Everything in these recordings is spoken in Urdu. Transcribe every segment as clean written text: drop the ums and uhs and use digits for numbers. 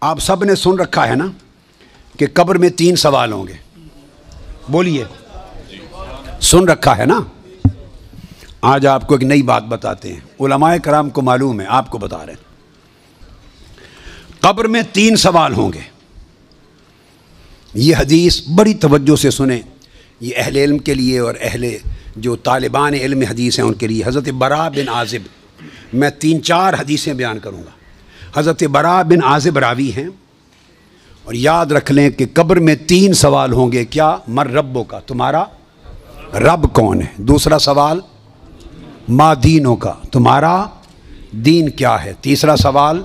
آپ سب نے سن رکھا ہے نا کہ قبر میں 3 سوال ہوں گے، بولیے سن رکھا ہے نا؟ آج آپ کو ایک نئی بات بتاتے ہیں، علماء کرام کو معلوم ہے، آپ کو بتا رہے ہیں۔ قبر میں 3 سوال ہوں گے۔ یہ حدیث بڑی توجہ سے سنیں، یہ اہل علم کے لیے اور اہل جو طالبان علم حدیث ہیں ان کے لیے۔ حضرت براء بن عازب، میں 3-4 حدیثیں بیان کروں گا۔ حضرت براء بن عازب راوی ہیں، اور یاد رکھ لیں کہ قبر میں 3 سوال ہوں گے۔ کیا؟ مر ربوں کا، تمہارا رب کون ہے؟ دوسرا سوال ما دینوں کا، تمہارا دین کیا ہے؟ تیسرا سوال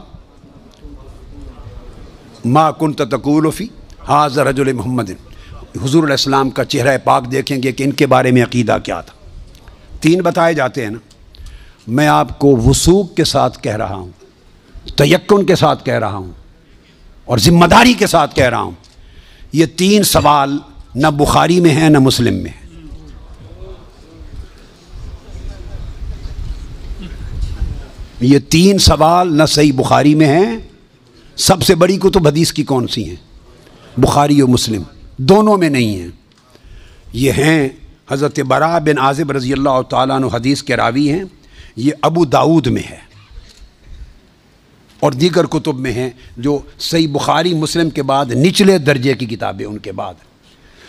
ما کنت تقول فی ھذا رجل محمد، حضور علیہ السلام کا چہرہ پاک دیکھیں گے کہ ان کے بارے میں عقیدہ کیا تھا۔ 3 بتائے جاتے ہیں نا۔ میں آپ کو وثوق کے ساتھ کہہ رہا ہوں، تیقن کے ساتھ کہہ رہا ہوں، اور ذمہ داری کے ساتھ کہہ رہا ہوں، یہ 3 سوال نہ بخاری میں ہیں نہ مسلم میں ہیں۔ یہ 3 سوال نہ صحیح بخاری میں ہیں، سب سے بڑی کتب حدیث کی کون سی ہیں؟ بخاری و مسلم، دونوں میں نہیں ہیں۔ یہ ہیں حضرت براء بن عازب رضی اللہ تعالیٰ عنہ حدیث کے راوی ہیں، یہ ابو داؤد میں ہے اور دیگر کتب میں ہیں جو صحیح بخاری مسلم کے بعد نچلے درجے کی کتابیں ان کے بعد۔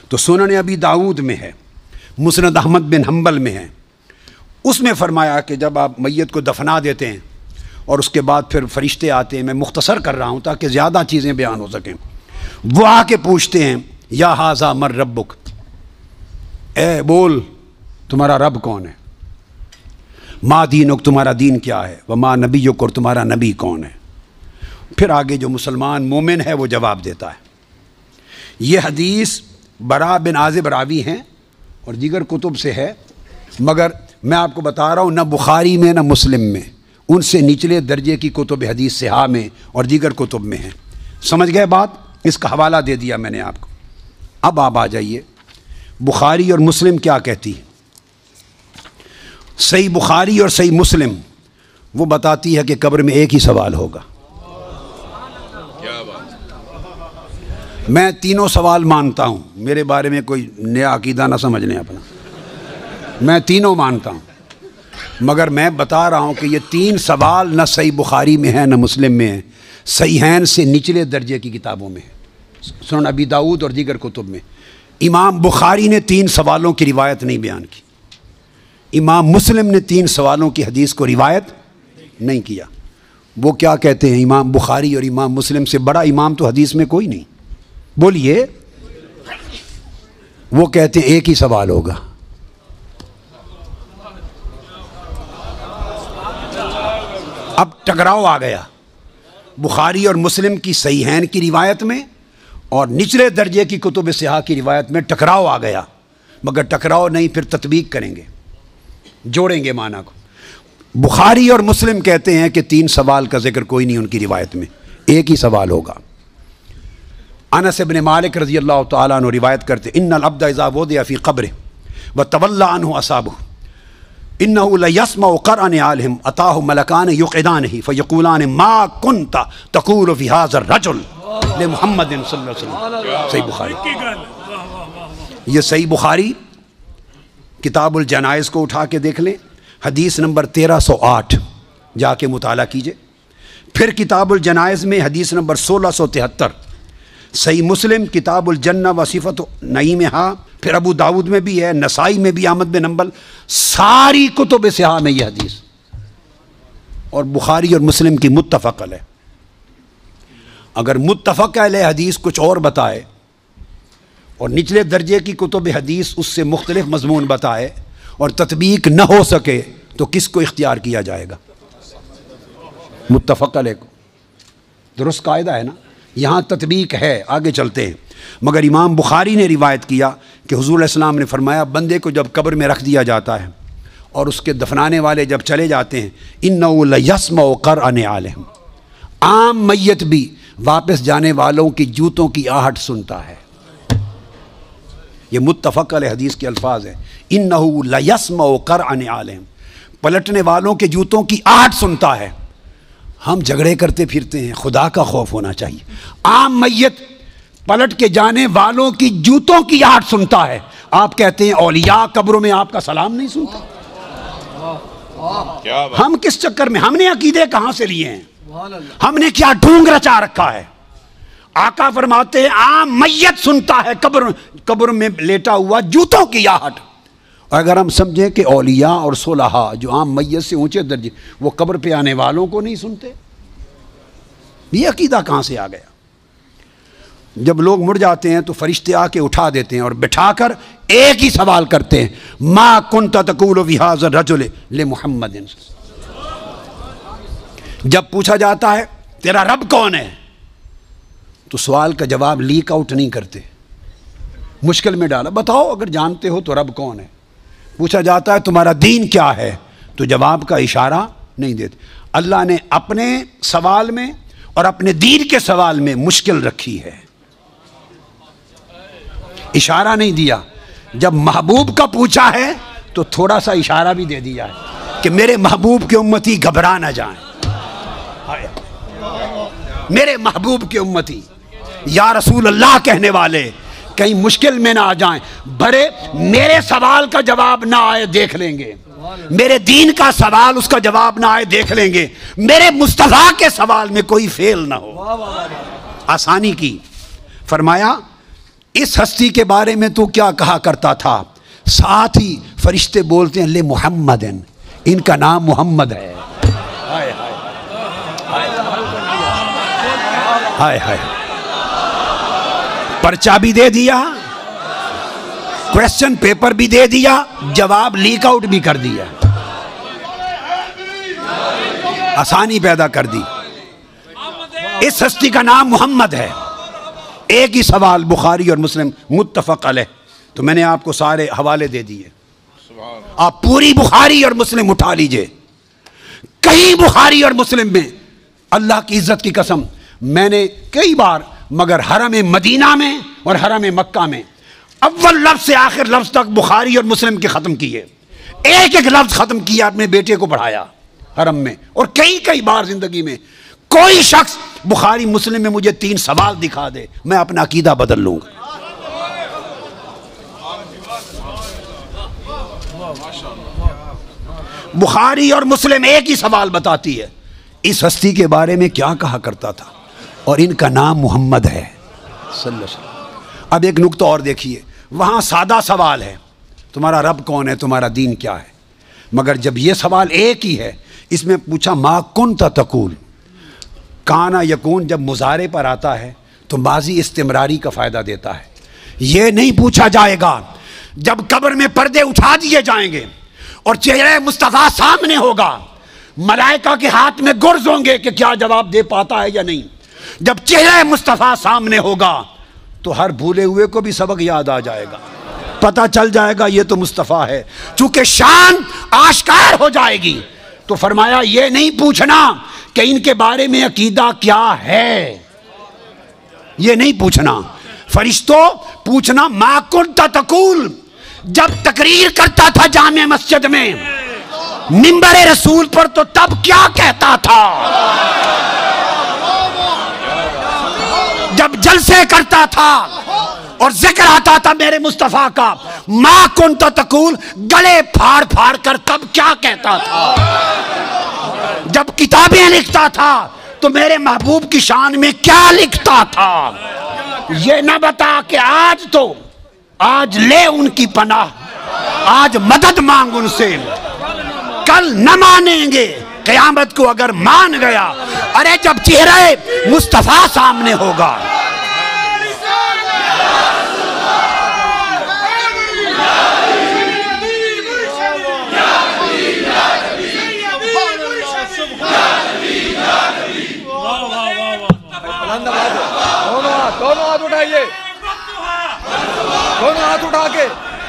تو سنن ابی داؤد میں ہے، مسند احمد بن حنبل میں ہے۔ اس میں فرمایا کہ جب آپ میت کو دفنا دیتے ہیں اور اس کے بعد پھر فرشتے آتے ہیں، میں مختصر کر رہا ہوں تاکہ زیادہ چیزیں بیان ہو سکیں، وہ آ کے پوچھتے ہیں یا ھذا مر ربک، اے بول تمہارا رب کون ہے؟ ما دینک، تمہارا دین کیا ہے؟ وما نبیک، اور تمہارا نبی کون ہے؟ پھر آگے جو مسلمان مومن ہے وہ جواب دیتا ہے۔ یہ حدیث براء بن عازب راوی ہیں اور دیگر کتب سے ہے، مگر میں آپ کو بتا رہا ہوں نہ بخاری میں نہ مسلم میں، ان سے نچلے درجے کی کتب حدیث صحاح میں اور دیگر کتب میں ہیں۔ سمجھ گئے بات؟ اس کا حوالہ دے دیا میں نے آپ کو۔ اب آپ آ جائیے بخاری اور مسلم کیا کہتی ہے۔ صحیح بخاری اور صحیح مسلم وہ بتاتی ہے کہ قبر میں ایک ہی سوال ہوگا۔ میں تینوں سوال مانتا ہوں، میرے بارے میں کوئی نیا عقیدہ نہ سمجھ لیں اپنا، میں تینوں مانتا ہوں، مگر میں بتا رہا ہوں کہ یہ 3 سوال نہ صحیح بخاری میں ہیں نہ مسلم میں ہیں، صحیحین سے نچلے درجے کی کتابوں میں ہیں، سنن ابی داؤد اور دیگر کتب میں۔ امام بخاری نے 3 سوالوں کی روایت نہیں بیان کی، امام مسلم نے 3 سوالوں کی حدیث کو روایت نہیں کیا۔ وہ کیا کہتے ہیں؟ امام بخاری اور امام مسلم سے بڑا امام تو حدیث میں کوئی نہیں، بولیے۔ وہ کہتے ہیں ایک ہی سوال ہوگا۔ اب ٹکراؤ آ گیا بخاری اور مسلم کی صحیحین کی روایت میں اور نچلے درجے کی کتب صحاح کی روایت میں ٹکراؤ آ گیا، مگر ٹکراؤ نہیں، پھر تطبیق کریں گے، جوڑیں گے معنی کو۔ بخاری اور مسلم کہتے ہیں کہ 3 سوال کا ذکر کوئی نہیں ان کی روایت میں، ایک ہی سوال ہوگا۔ انس بن مالک رضی اللہ تعالیٰ عنہ روایت کرتے ان العبد اذا وضع فی قبرہ وتولی عنہ اصحابہ انہ لیسمع قرع نعالہم اتاہ ملکان یقعدانہ فیقولان ما کنت تقول فی ھذا الرجل لمحمد صلی اللہ علیہ وسلم۔ صحیح بخاری، یہ صحیح بخاری کتاب الجنائز کو اٹھا کے دیکھ لیں، حدیث نمبر 1308 جا کے مطالعہ کیجئے۔ پھر کتاب الجنائز میں حدیث نمبر 1673، صحیح مسلم کتاب الجنہ و صفت نعیمہا، پھر ابو داؤد میں بھی ہے، نسائی میں بھی، احمد بن حنبل، ساری کتب صحاح میں یہ حدیث، اور بخاری اور مسلم کی متفق علیہ۔ اگر متفق علیہ حدیث کچھ اور بتائے اور نچلے درجے کی کتب حدیث اس سے مختلف مضمون بتائے اور تطبیق نہ ہو سکے تو کس کو اختیار کیا جائے گا؟ متفق علیہ کو۔ درست قاعدہ ہے نا؟ یہاں تطبیق ہے، آگے چلتے ہیں۔ مگر امام بخاری نے روایت کیا کہ حضور علیہ السلام نے فرمایا بندے کو جب قبر میں رکھ دیا جاتا ہے اور اس کے دفنانے والے جب چلے جاتے ہیں اِنَّهُ لَيَسْمَعُ قَرْعَ نِعَالِهِمْ، عام میت بھی واپس جانے والوں کی جوتوں کی آہٹ سنتا ہے۔ یہ متفق علیہ حدیث کے الفاظ ہیں، اِنَّهُ لَيَسْمَعُ قَرْعَ نِعَالِهِمْ، پلٹنے والوں کے جوتوں کی آہٹ سنتا ہے۔ ہم جھگڑے کرتے پھرتے ہیں، خدا کا خوف ہونا چاہیے۔ عام میت پلٹ کے جانے والوں کی جوتوں کی آہٹ سنتا ہے، آپ کہتے ہیں اولیاء قبروں میں آپ کا سلام نہیں سنتے؟ ہم کس چکر میں، ہم نے عقیدے کہاں سے لیے ہیں؟ ہم نے کیا ڈھونگ رچا رکھا ہے؟ آقا فرماتے ہیں عام میت سنتا ہے قبر میں لیٹا ہوا جوتوں کی آہٹ۔ اور اگر ہم سمجھیں کہ اولیاء اور صلحاء جو عام میت سے اونچے درجے، وہ قبر پہ آنے والوں کو نہیں سنتے، یہ عقیدہ کہاں سے آ گیا؟ جب لوگ مر جاتے ہیں تو فرشتے آ کے اٹھا دیتے ہیں اور بٹھا کر ایک ہی سوال کرتے ہیں، ما کنت تقول فی ھذا الرجل لمحمد۔ جب پوچھا جاتا ہے تیرا رب کون ہے تو سوال کا جواب لیک آؤٹ نہیں کرتے، مشکل میں ڈالا، بتاؤ اگر جانتے ہو تو رب کون ہے۔ پوچھا جاتا ہے تمہارا دین کیا ہے تو جواب کا اشارہ نہیں دیتے۔ اللہ نے اپنے سوال میں اور اپنے دین کے سوال میں مشکل رکھی ہے، اشارہ نہیں دیا۔ جب محبوب کا پوچھا ہے تو تھوڑا سا اشارہ بھی دے دیا ہے کہ میرے محبوب کے امتی گھبرا نہ جائیں، میرے محبوب کے امتی یا رسول اللہ کہنے والے کہیں مشکل میں نہ آ جائیں، بھرے میرے سوال کا جواب نہ آئے دیکھ لیں گے، میرے دین کا سوال اس کا جواب نہ آئے دیکھ لیں گے، میرے مصطفیٰ کے سوال میں کوئی فیل نہ ہو، آسانی کی۔ فرمایا اس ہستی کے بارے میں تو کیا کہا کرتا تھا؟ ساتھ ہی فرشتے بولتے ہیں لے محمد، ان کا نام محمد ہے۔ ہائے ہائے، پرچہ بھی دے دیا، کویسچن پیپر بھی دے دیا، جواب لیک آؤٹ بھی کر دیا، آسانی پیدا کر دی۔ اس ہستی کا نام محمد ہے۔ ایک ہی سوال بخاری اور مسلم متفق علیہ، تو میں نے آپ کو سارے حوالے دے دیے، آپ پوری بخاری اور مسلم اٹھا لیجئے۔ کہیں بخاری اور مسلم میں اللہ کی عزت کی قسم میں نے کئی بار، مگر حرم مدینہ میں اور حرم مکہ میں اول لفظ سے آخر لفظ تک بخاری اور مسلم کے ختم کیے، ایک ایک لفظ ختم کیا، اپنے بیٹے کو پڑھایا حرم میں، اور کئی بار زندگی میں کوئی شخص بخاری مسلم میں مجھے 3 سوال دکھا دے، میں اپنا عقیدہ بدل لوں گا۔ بخاری اور مسلم ایک ہی سوال بتاتی ہے، اس ہستی کے بارے میں کیا کہا کرتا تھا، اور ان کا نام محمد ہے صلی اللہ علیہ وسلم۔ اب ایک نقطہ اور دیکھیے، وہاں سادہ سوال ہے تمہارا رب کون ہے، تمہارا دین کیا ہے، مگر جب یہ سوال ایک ہی ہے، اس میں پوچھا ما کنت تقول، کانا یکون جب مضارع پر آتا ہے تو ماضی استمراری کا فائدہ دیتا ہے۔ یہ نہیں پوچھا جائے گا جب قبر میں پردے اٹھا دیے جائیں گے اور چہرہ مصطفیٰ سامنے ہوگا، ملائکہ کے ہاتھ میں گرز ہوں گے کہ کیا جواب دے پاتا ہے یا نہیں۔ جب چہرہ مصطفیٰ سامنے ہوگا تو ہر بھولے ہوئے کو بھی سبق یاد آ جائے گا، پتہ چل جائے گا یہ تو مصطفیٰ ہے، چونکہ شان آشکار ہو جائے گی۔ تو فرمایا یہ نہیں پوچھنا کہ ان کے بارے میں عقیدہ کیا ہے، یہ نہیں پوچھنا۔ فرشتوں پوچھنا ما کنت تقول، جب تقریر کرتا تھا جامع مسجد میں منبر رسول پر تو تب کیا کہتا تھا، جب جلسے کرتا تھا اور ذکر آتا تھا میرے مصطفیٰ کا، ما کنت تقول گلے پھاڑ پھاڑ کر تب کیا کہتا تھا، جب کتابیں لکھتا تھا تو میرے محبوب کی شان میں کیا لکھتا تھا۔ یہ نہ بتا کہ آج لے ان کی پناہ، آج مدد مانگ ان سے، کل نہ مانیں گے، قیامت کو اگر مان گیا، ارے جب چہرہ مصطفیٰ سامنے ہوگا۔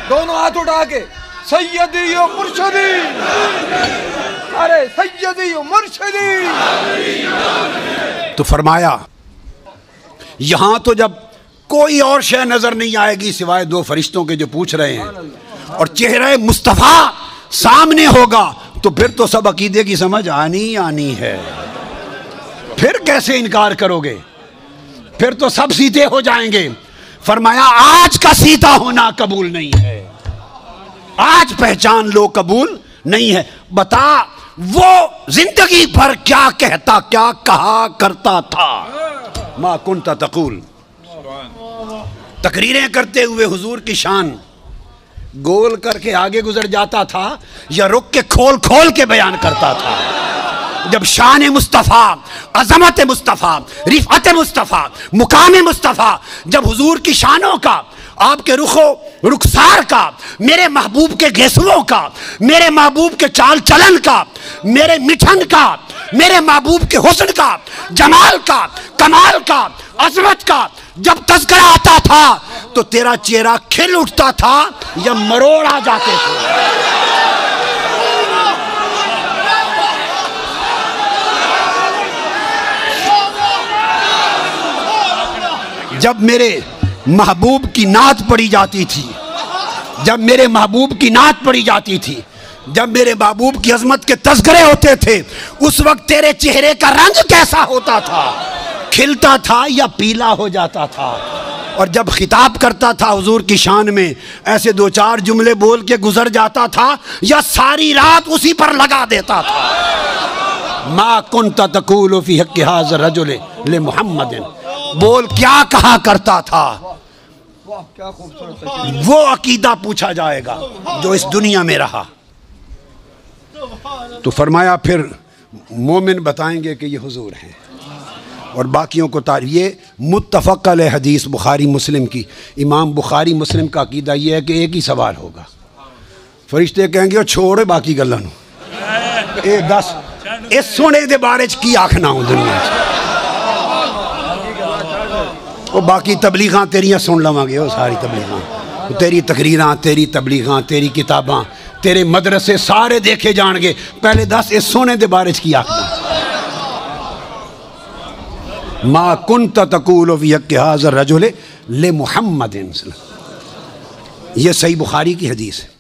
دونوں ہاتھ اٹھا کے سیدی و مرشدی، ارے سیدی و مرشدی۔ تو فرمایا یہاں تو جب کوئی اور شے نظر نہیں آئے گی سوائے 2 فرشتوں کے جو پوچھ رہے ہیں، اور چہرہ مصطفیٰ سامنے ہوگا تو پھر تو سب عقیدے کی سمجھ آنی ہے۔ پھر کیسے انکار کرو گے؟ پھر تو سب سیتے ہو جائیں گے۔ فرمایا آج کا سیتا ہونا قبول نہیں ہے، آج پہچان لو قبول نہیں ہے۔ بتا وہ زندگی بھر کیا کہتا، کیا کہا کرتا تھا؟ ما کنت تقول، تقریریں کرتے ہوئے حضور کی شان گول کر کے آگے گزر جاتا تھا یا رک کے کھول کھول کے بیان کرتا تھا؟ جب شان مصطفیٰ، عظمت مصطفیٰ، رفعت مصطفیٰ، مقام مصطفیٰ، جب حضور کی شانوں کا، آپ کے رخ و رخسار کا، میرے محبوب کے گیسوؤں کا، میرے محبوب کے چال چلن کا، میرے مٹھن کا، میرے محبوب کے حسن کا، جمال کا، کمال کا، عظمت کا جب تذکرہ آتا تھا تو تیرا چہرہ کھل اٹھتا تھا یا مروڑ آ جاتے تھے؟ جب میرے محبوب کی نعت پڑھی جاتی تھی، جب میرے محبوب کی نعت پڑھی جاتی تھی، جب میرے محبوب کی عظمت کے تذکرے ہوتے تھے، اس وقت تیرے چہرے کا رنگ کیسا ہوتا تھا؟ کھلتا تھا یا پیلا ہو جاتا تھا؟ اور جب خطاب کرتا تھا حضور کی شان میں، ایسے دو چار جملے بول کے گزر جاتا تھا یا ساری رات اسی پر لگا دیتا تھا؟ ما کنت تقول فی حق ھذا الرجل لمحمد، بول کیا کہا کرتا تھا؟ وہ عقیدہ پوچھا جائے گا جو اس دنیا میں رہا۔ تو فرمایا پھر مومن بتائیں گے کہ یہ حضور ہیں، اور باقیوں کو تعریف۔ یہ متفق علیہ حدیث بخاری مسلم کی، امام بخاری مسلم کا عقیدہ یہ ہے کہ ایک ہی سوال ہوگا، فرشتے کہیں گے وہ چھوڑے باقی گلاں نوں، اے دس اس سونے دے بارے چ کی آکھنا ہوں دنیا چ، وہ باقی تبلیغاں تیریاں سن لواں گے، وہ ساری تبلیغاں، تیری تقریراں، تیری تبلیغاں، تیری کتاباں، تیرے مدرسے سارے دیکھے جان گے، پہلے دس اس سونے دے بارے چ کی آکھنا۔ ما کنت تقول فی حق ھذا الرجل لمحمد، یہ صحیح بخاری کی حدیث ہے۔